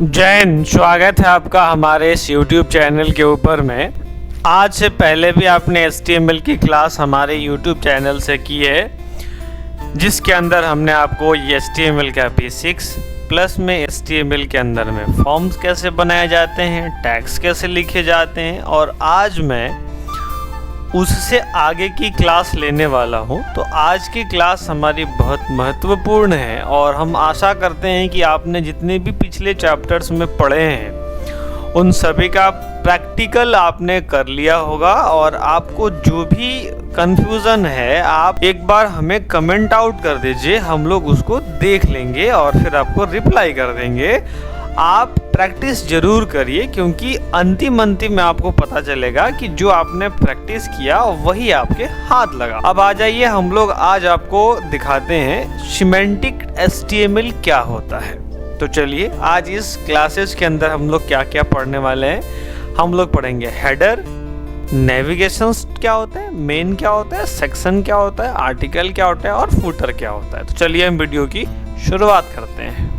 जय हिंद। स्वागत है आपका हमारे इस YouTube चैनल के ऊपर में। आज से पहले भी आपने HTML की क्लास हमारे YouTube चैनल से की है, जिसके अंदर हमने आपको HTML का बेसिक्स प्लस में HTML के अंदर में फॉर्म्स कैसे बनाए जाते हैं, टैग्स कैसे लिखे जाते हैं, और आज मैं उससे आगे की क्लास लेने वाला हूं। तो आज की क्लास हमारी बहुत महत्वपूर्ण है और हम आशा करते हैं कि आपने जितने भी पिछले चैप्टर्स में पढ़े हैं उन सभी का प्रैक्टिकल आपने कर लिया होगा, और आपको जो भी कंफ्यूजन है आप एक बार हमें कमेंट आउट कर दीजिए, हम लोग उसको देख लेंगे और फिर आपको रिप्लाई कर देंगे। आप प्रैक्टिस जरूर करिए, क्योंकि अंतिम में आपको पता चलेगा कि जो आपने प्रैक्टिस किया वही आपके हाथ लगा। अब आ जाइए, हम लोग आज आपको दिखाते हैं सिमेंटिक HTML क्या होता है। तो चलिए, आज इस क्लासेस के अंदर हम लोग क्या क्या पढ़ने वाले हैं। हम लोग पढ़ेंगे हेडर, नेविगेशन क्या होता है, मेन क्या होता है, सेक्शन क्या होता है, आर्टिकल क्या होता है और फुटर क्या होता है। तो चलिए हम वीडियो की शुरुआत करते हैं।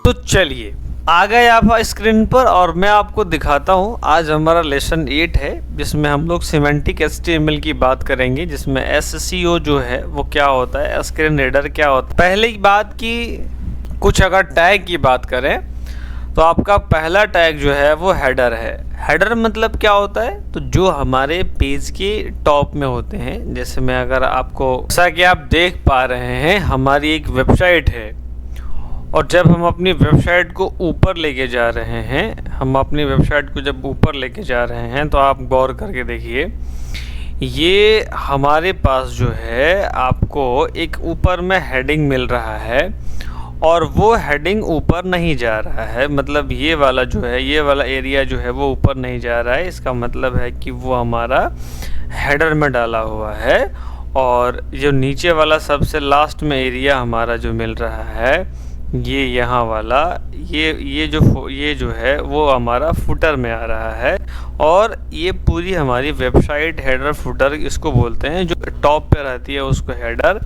तो चलिए आ गए आप स्क्रीन पर और मैं आपको दिखाता हूं। आज हमारा लेसन 8 है, जिसमें हम लोग सिमेंटिक HTML की बात करेंगे, जिसमें SCO जो है वो क्या होता है, स्क्रीन रीडर क्या होता है। पहली बात की कुछ अगर टैग की बात करें तो आपका पहला टैग जो है वो हेडर है। हेडर मतलब क्या होता है, तो जो हमारे पेज के टॉप में होते हैं। जैसे मैं अगर आपको, जैसा कि आप देख पा रहे हैं, हमारी एक वेबसाइट है और जब हम अपनी वेबसाइट को ऊपर लेके जा रहे हैं, तो आप गौर करके देखिए, ये हमारे पास जो है आपको एक ऊपर में हेडिंग मिल रहा है और वो हेडिंग ऊपर नहीं जा रहा है। मतलब ये वाला जो है, ये वाला एरिया जो है वो ऊपर नहीं जा रहा है। इसका मतलब है कि वो हमारा हेडर में डाला हुआ है। और जो नीचे वाला सबसे लास्ट में एरिया हमारा जो मिल रहा है, ये यहाँ वाला, ये जो है वो हमारा फुटर में आ रहा है। और ये पूरी हमारी वेबसाइट हेडर फुटर इसको बोलते हैं। जो टॉप पे रहती है उसको हेडर,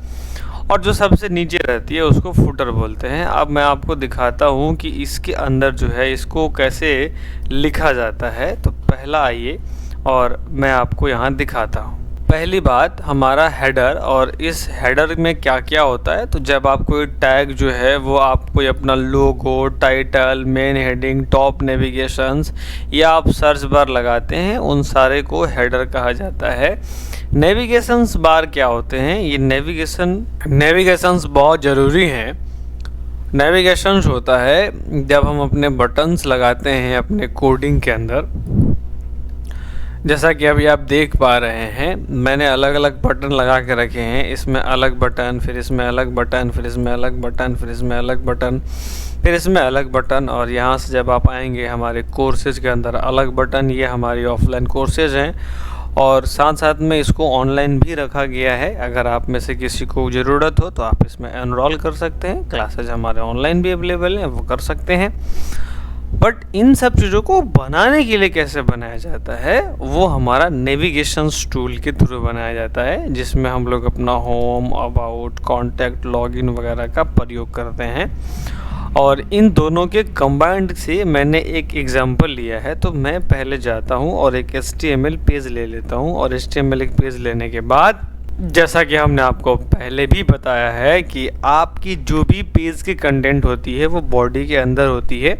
और जो सबसे नीचे रहती है उसको फुटर बोलते हैं। अब मैं आपको दिखाता हूँ कि इसके अंदर जो है इसको कैसे लिखा जाता है। तो पहला आइए और मैं आपको यहाँ दिखाता हूँ। पहली बात, हमारा हेडर, और इस हेडर में क्या क्या होता है। तो जब आप कोई टैग जो है वो आप कोई अपना logo, title, main heading, top navigations या आप सर्च बार लगाते हैं, उन सारे को हेडर कहा जाता है। नेविगेशंस बार क्या होते हैं, ये नेविगेशंस बहुत ज़रूरी हैं। नेविगेशंस होता है जब हम अपने बटन्स लगाते हैं अपने कोडिंग के अंदर। जैसा कि अभी आप देख पा रहे हैं, मैंने अलग अलग बटन लगा के रखे हैं। इसमें अलग बटन, फिर इसमें अलग बटन, फिर इसमें अलग बटन, फिर इसमें अलग बटन, फिर इसमें अलग बटन। और यहाँ से जब आप आएंगे हमारे कोर्सेज़ के अंदर अलग बटन, ये हमारी ऑफलाइन कोर्सेज़ हैं। और साथ साथ में इसको ऑनलाइन भी रखा गया है। अगर आप में से किसी को ज़रूरत हो तो आप इसमें एनरोल कर सकते हैं। क्लासेज हमारे ऑनलाइन भी अवेलेबल हैं, वो कर सकते हैं। बट इन सब चीज़ों को बनाने के लिए कैसे बनाया जाता है, वो हमारा नेविगेशन टूल के थ्रू बनाया जाता है, जिसमें हम लोग अपना होम, अबाउट, कॉन्टैक्ट, लॉगिन वगैरह का प्रयोग करते हैं। और इन दोनों के कंबाइंड से मैंने एक एग्जांपल लिया है। तो मैं पहले जाता हूँ और एक HTML पेज ले लेता हूँ, और HTML एक पेज लेने के बाद, जैसा कि हमने आपको पहले भी बताया है कि आपकी जो भी पेज की कंटेंट होती है वो बॉडी के अंदर होती है।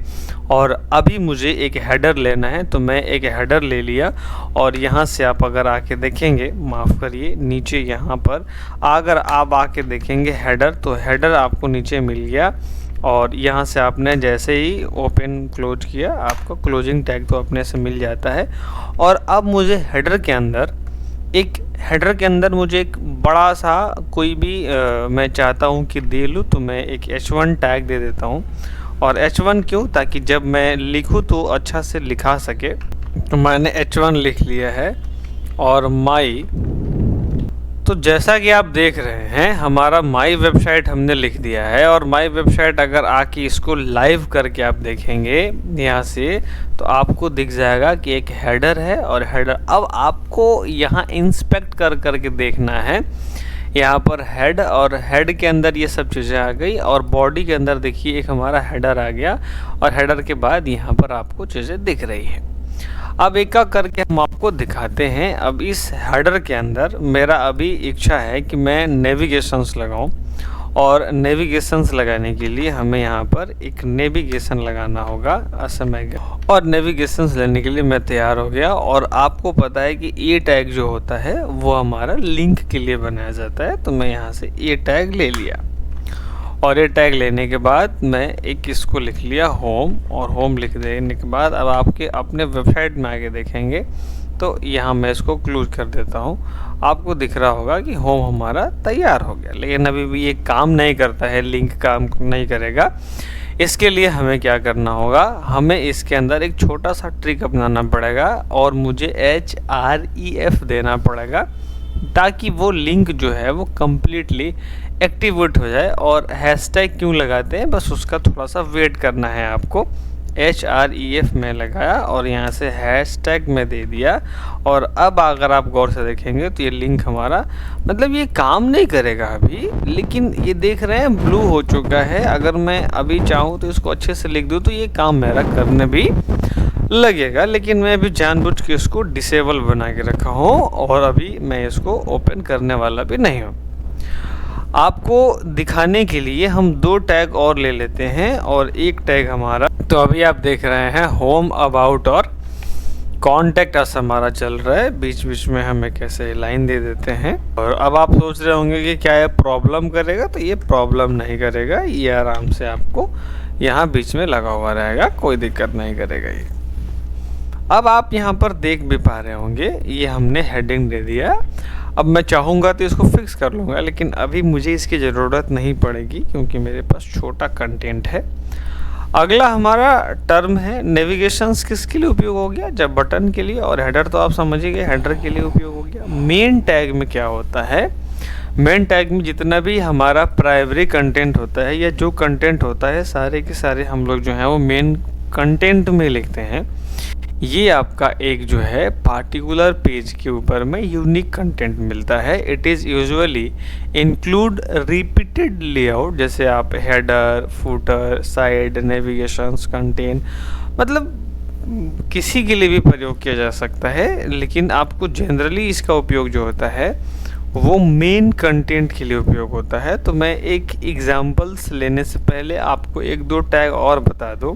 और अभी मुझे एक हेडर लेना है, तो मैं एक हेडर ले लिया। और यहाँ से आप अगर आके देखेंगे, माफ़ करिए, नीचे यहाँ पर अगर आप आके देखेंगे हेडर, तो हेडर आपको नीचे मिल गया। और यहाँ से आपने जैसे ही ओपन क्लोज किया, आपको क्लोजिंग टैग तो अपने से मिल जाता है। और अब मुझे हेडर के अंदर मुझे एक बड़ा सा कोई भी मैं चाहता हूँ कि दे लूँ, तो मैं एक H1 टैग दे देता हूँ। और H1 क्यों, ताकि जब मैं लिखूँ तो अच्छा से लिखा सके। तो मैंने H1 लिख लिया है। और माई तो जैसा कि आप देख रहे हैं हमारा माई वेबसाइट हमने लिख दिया है, और माई वेबसाइट अगर आके इसको लाइव करके आप देखेंगे यहाँ से तो आपको दिख जाएगा कि एक हेडर है और हेडर। अब आपको यहाँ इंस्पेक्ट कर करके देखना है। यहाँ पर हेड और हेड के अंदर ये सब चीज़ें आ गई, और बॉडी के अंदर देखिए एक हमारा हेडर आ गया, और हेडर के बाद यहाँ पर आपको चीज़ें दिख रही हैं। अब एक एक करके हम आपको दिखाते हैं। अब इस हेडर के अंदर मेरा अभी इच्छा है कि मैं नेविगेशंस लगाऊं, और नेविगेशंस लगाने के लिए हमें यहाँ पर एक नेविगेशन लगाना होगा समय का, और नेविगेशंस लेने के लिए मैं तैयार हो गया। और आपको पता है कि ए टैग जो होता है वो हमारा लिंक के लिए बनाया जाता है, तो मैं यहाँ से ए टैग ले लिया, और ये टैग लेने के बाद मैं एक इसको लिख लिया होम, और होम लिख देने के बाद अब आपके अपने वेबसाइट में आके देखेंगे तो यहाँ मैं इसको क्लोज कर देता हूँ। आपको दिख रहा होगा कि होम हमारा तैयार हो गया, लेकिन अभी भी ये काम नहीं करता है, लिंक काम नहीं करेगा। इसके लिए हमें क्या करना होगा, हमें इसके अंदर एक छोटा सा ट्रिक अपनाना पड़ेगा, और मुझे HREF देना पड़ेगा, ताकि वो लिंक जो है वो कम्प्लीटली एक्टिवेट हो जाए। और हैशटैग क्यों लगाते हैं, बस उसका थोड़ा सा वेट करना है आपको। HREF में लगाया और यहाँ से हैशटैग में दे दिया, और अब अगर आप गौर से देखेंगे तो ये लिंक हमारा मतलब ये काम नहीं करेगा अभी, लेकिन ये देख रहे हैं ब्लू हो चुका है। अगर मैं अभी चाहूँ तो इसको अच्छे से लिख दूँ तो ये काम मेरा करने भी लगेगा, लेकिन मैं अभी जानबूझ के इसको डिसेबल बना के रखा हूँ, और अभी मैं इसको ओपन करने वाला भी नहीं हूँ। आपको दिखाने के लिए हम 2 टैग और ले लेते हैं, और एक टैग हमारा, तो अभी आप देख रहे हैं होम, अबाउट और कॉन्टैक्ट अस हमारा चल रहा है। बीच बीच में हम एक ऐसे लाइन दे देते हैं। और अब आप सोच रहे होंगे कि क्या ये प्रॉब्लम करेगा, तो ये प्रॉब्लम नहीं करेगा, ये आराम से आपको यहाँ बीच में लगा हुआ रहेगा, कोई दिक्कत नहीं करेगा ये। अब आप यहाँ पर देख भी पा रहे होंगे ये हमने हेडिंग दे दिया। अब मैं चाहूँगा तो इसको फिक्स कर लूँगा, लेकिन अभी मुझे इसकी ज़रूरत नहीं पड़ेगी क्योंकि मेरे पास छोटा कंटेंट है। अगला हमारा टर्म है नेविगेशंस। किसके लिए उपयोग हो गया, जब बटन के लिए, और हेडर तो आप समझ गए हेडर के लिए उपयोग हो गया। मेन टैग में क्या होता है, मेन टैग में जितना भी हमारा प्राइमरी कंटेंट होता है या जो कंटेंट होता है सारे के सारे हम लोग जो हैं वो मेन कंटेंट में लिखते हैं। ये आपका एक जो है पार्टिकुलर पेज के ऊपर में यूनिक कंटेंट मिलता है। It is usually include repeated layout, जैसे आप header, footer, side, navigations, content, मतलब किसी के लिए भी प्रयोग किया जा सकता है, लेकिन आपको जनरली इसका उपयोग जो होता है वो मेन कंटेंट के लिए उपयोग होता है। तो मैं एक एग्जांपल्स लेने से पहले आपको 1-2 टैग और बता दूं,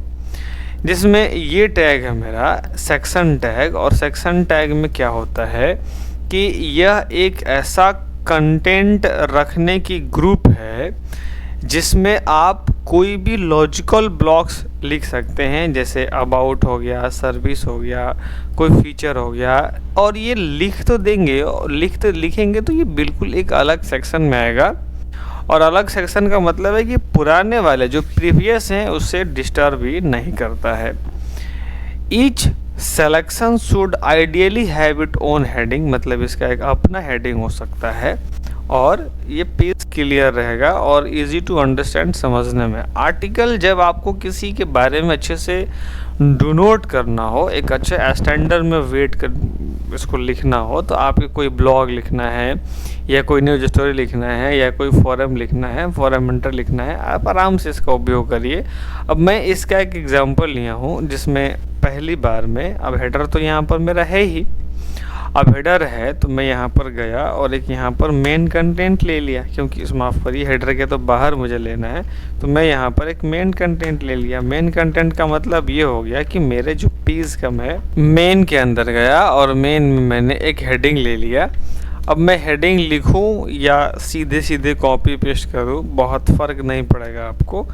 जिसमें ये टैग है मेरा सेक्शन टैग। और सेक्शन टैग में क्या होता है कि यह एक ऐसा कंटेंट रखने की ग्रुप है जिसमें आप कोई भी लॉजिकल ब्लॉक्स लिख सकते हैं, जैसे अबाउट हो गया, सर्विस हो गया, कोई फीचर हो गया, और ये लिख तो देंगे, और लिखेंगे तो ये बिल्कुल एक अलग सेक्शन में आएगा। और अलग सेक्शन का मतलब है कि पुराने वाले जो प्रीवियस हैं उससे डिस्टर्ब भी नहीं करता है। Each selection should ideally have it own heading, मतलब इसका एक अपना हेडिंग हो सकता है, और ये पेज क्लियर रहेगा और इजी टू अंडरस्टैंड समझने में। आर्टिकल जब आपको किसी के बारे में अच्छे से डिनोट करना हो, एक अच्छे स्टैंडर्ड में वेट कर इसको लिखना हो, तो आपको कोई ब्लॉग लिखना है या कोई न्यूज स्टोरी लिखना है या कोई फॉरम लिखना है, फॉरम इंटर लिखना है, आप आराम से इसका उपयोग करिए। अब मैं इसका एक एग्जांपल लिया हूँ जिसमें पहली बार में, अब हेडर तो यहाँ पर मेरा है ही, अब हेडर है तो मैं यहाँ पर गया और एक यहाँ पर मेन कंटेंट ले लिया, क्योंकि इस माफ़ करिए हेडर के तो बाहर मुझे लेना है, तो मैं यहाँ पर एक मेन कंटेंट ले लिया। मेन कंटेंट का मतलब ये हो गया कि मेरे जो पेज का मैं मेन के अंदर गया और मेन में मैंने एक हेडिंग ले लिया। अब मैं हेडिंग लिखूं या सीधे सीधे कॉपी पेस्ट करूं, बहुत फ़र्क नहीं पड़ेगा आपको।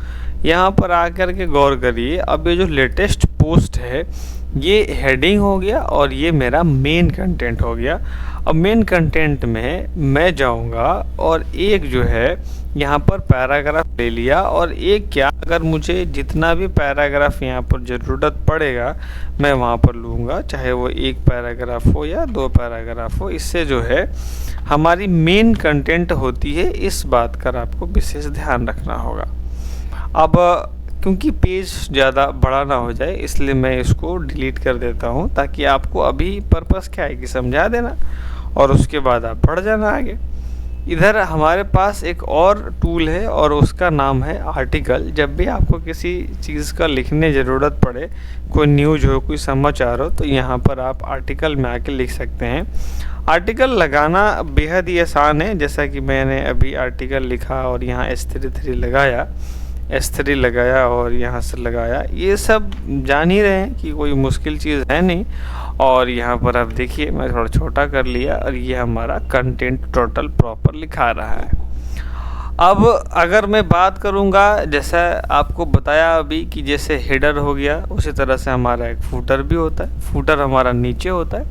यहाँ पर आकर के गौर करिए, अब ये जो लेटेस्ट पोस्ट है ये हेडिंग हो गया और ये मेरा मेन कंटेंट हो गया। अब मेन कंटेंट में मैं जाऊंगा और एक जो है यहाँ पर पैराग्राफ ले लिया, और एक क्या, अगर मुझे जितना भी पैराग्राफ यहाँ पर ज़रूरत पड़ेगा मैं वहाँ पर लूँगा, चाहे वो एक पैराग्राफ हो या 2 पैराग्राफ हो। इससे जो है हमारी मेन कंटेंट होती है, इस बात का आपको विशेष ध्यान रखना होगा। अब क्योंकि पेज ज़्यादा बड़ा ना हो जाए इसलिए मैं इसको डिलीट कर देता हूँ, ताकि आपको अभी पर्पस क्या है कि समझा देना और उसके बाद आप पढ़ जाना आगे। इधर हमारे पास एक और टूल है और उसका नाम है आर्टिकल। जब भी आपको किसी चीज़ का लिखने ज़रूरत पड़े, कोई न्यूज़ हो, कोई समाचार हो, तो यहाँ पर आप आर्टिकल में आके लिख सकते हैं। आर्टिकल लगाना बेहद ही आसान है। जैसा कि मैंने अभी आर्टिकल लिखा और यहाँ S3 लगाया और यहाँ से लगाया, ये सब जान ही रहे हैं कि कोई मुश्किल चीज़ है नहीं। और यहाँ पर आप देखिए मैं थोड़ा छोटा कर लिया और ये हमारा कंटेंट टोटल प्रॉपर लिखा रहा है। अब अगर मैं बात करूँगा, जैसा आपको बताया अभी कि जैसे हेडर हो गया, उसी तरह से हमारा एक फूटर भी होता है। फूटर हमारा नीचे होता है,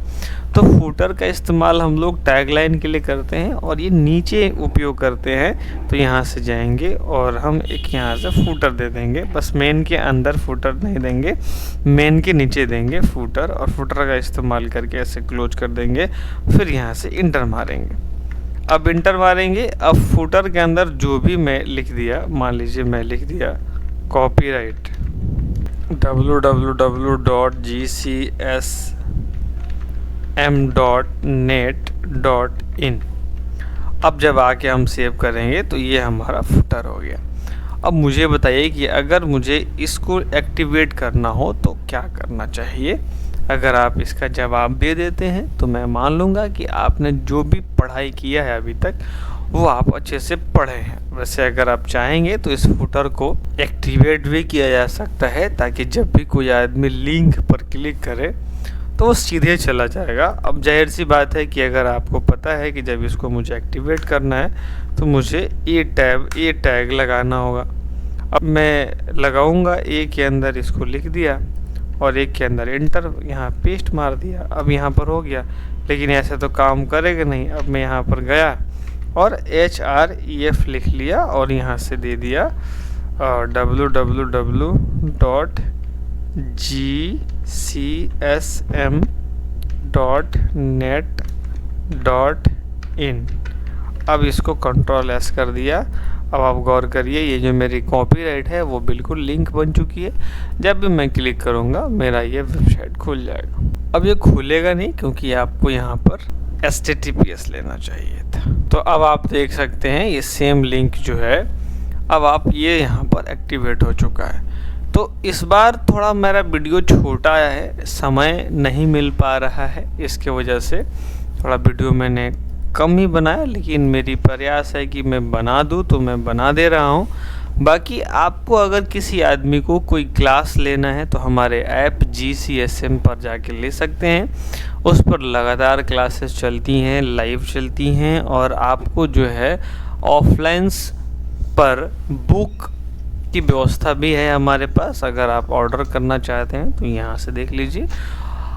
तो फूटर का इस्तेमाल हम लोग टैगलाइन के लिए करते हैं और ये नीचे उपयोग करते हैं। तो यहाँ से जाएंगे और हम एक यहाँ से फूटर दे देंगे, बस मेन के अंदर फूटर नहीं देंगे, मेन के नीचे देंगे फूटर, और फूटर का इस्तेमाल करके ऐसे क्लोज कर देंगे। फिर यहाँ से इंटर मारेंगे। अब इंटर मारेंगे, अब फूटर के अंदर जो भी मैं लिख दिया, मान लीजिए मैं लिख दिया कॉपीराइट www.gcsm.net.in। अब जब आके हम सेव करेंगे तो ये हमारा फुटर हो गया। अब मुझे बताइए कि अगर मुझे इसको एक्टिवेट करना हो तो क्या करना चाहिए। अगर आप इसका जवाब दे देते हैं तो मैं मान लूँगा कि आपने जो भी पढ़ाई किया है अभी तक वो आप अच्छे से पढ़े हैं। वैसे अगर आप चाहेंगे तो इस फुटर को एक्टिवेट भी किया जा सकता है, ताकि जब भी कोई आदमी लिंक पर क्लिक करे तो वो सीधे चला जाएगा। अब जाहिर सी बात है कि अगर आपको पता है कि जब इसको मुझे एक्टिवेट करना है तो मुझे ए टैग लगाना होगा। अब मैं लगाऊंगा, ए के अंदर इसको लिख दिया और एक के अंदर इंटर यहाँ पेस्ट मार दिया। अब यहाँ पर हो गया, लेकिन ऐसे तो काम करेगा नहीं। अब मैं यहाँ पर गया और HREF लिख लिया और यहाँ से दे दिया www.gcsm.net.in। अब इसको Ctrl+S कर दिया। अब आप गौर करिए, ये जो मेरी कॉपीराइट है वो बिल्कुल लिंक बन चुकी है। जब भी मैं क्लिक करूँगा मेरा ये वेबसाइट खुल जाएगा। अब ये खुलेगा नहीं क्योंकि आपको यहाँ पर HTTPS लेना चाहिए था। तो अब आप देख सकते हैं ये सेम लिंक जो है, अब आप ये यहाँ पर एक्टिवेट हो चुका है। तो इस बार थोड़ा मेरा वीडियो छोटा है, समय नहीं मिल पा रहा है, इसके वजह से थोड़ा वीडियो मैंने कम ही बनाया, लेकिन मेरी प्रयास है कि मैं बना दूं तो मैं बना दे रहा हूं। बाकी आपको अगर किसी आदमी को कोई क्लास लेना है तो हमारे ऐप GCSM पर जाके ले सकते हैं। उस पर लगातार क्लासेस चलती हैं, लाइव चलती हैं, और आपको जो है ऑफलाइंस पर बुक की व्यवस्था भी है हमारे पास। अगर आप ऑर्डर करना चाहते हैं तो यहाँ से देख लीजिए,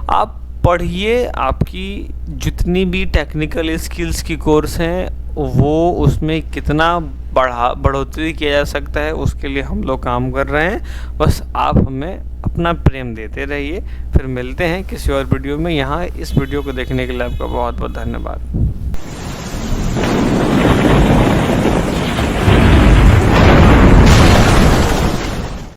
आप पढ़िए। आपकी जितनी भी टेक्निकल स्किल्स की कोर्स हैं वो उसमें कितना बढ़ोतरी किया जा सकता है उसके लिए हम लोग काम कर रहे हैं। बस आप हमें अपना प्रेम देते रहिए। फिर मिलते हैं किसी और वीडियो में। यहाँ इस वीडियो को देखने के लिए आपका बहुत बहुत धन्यवाद।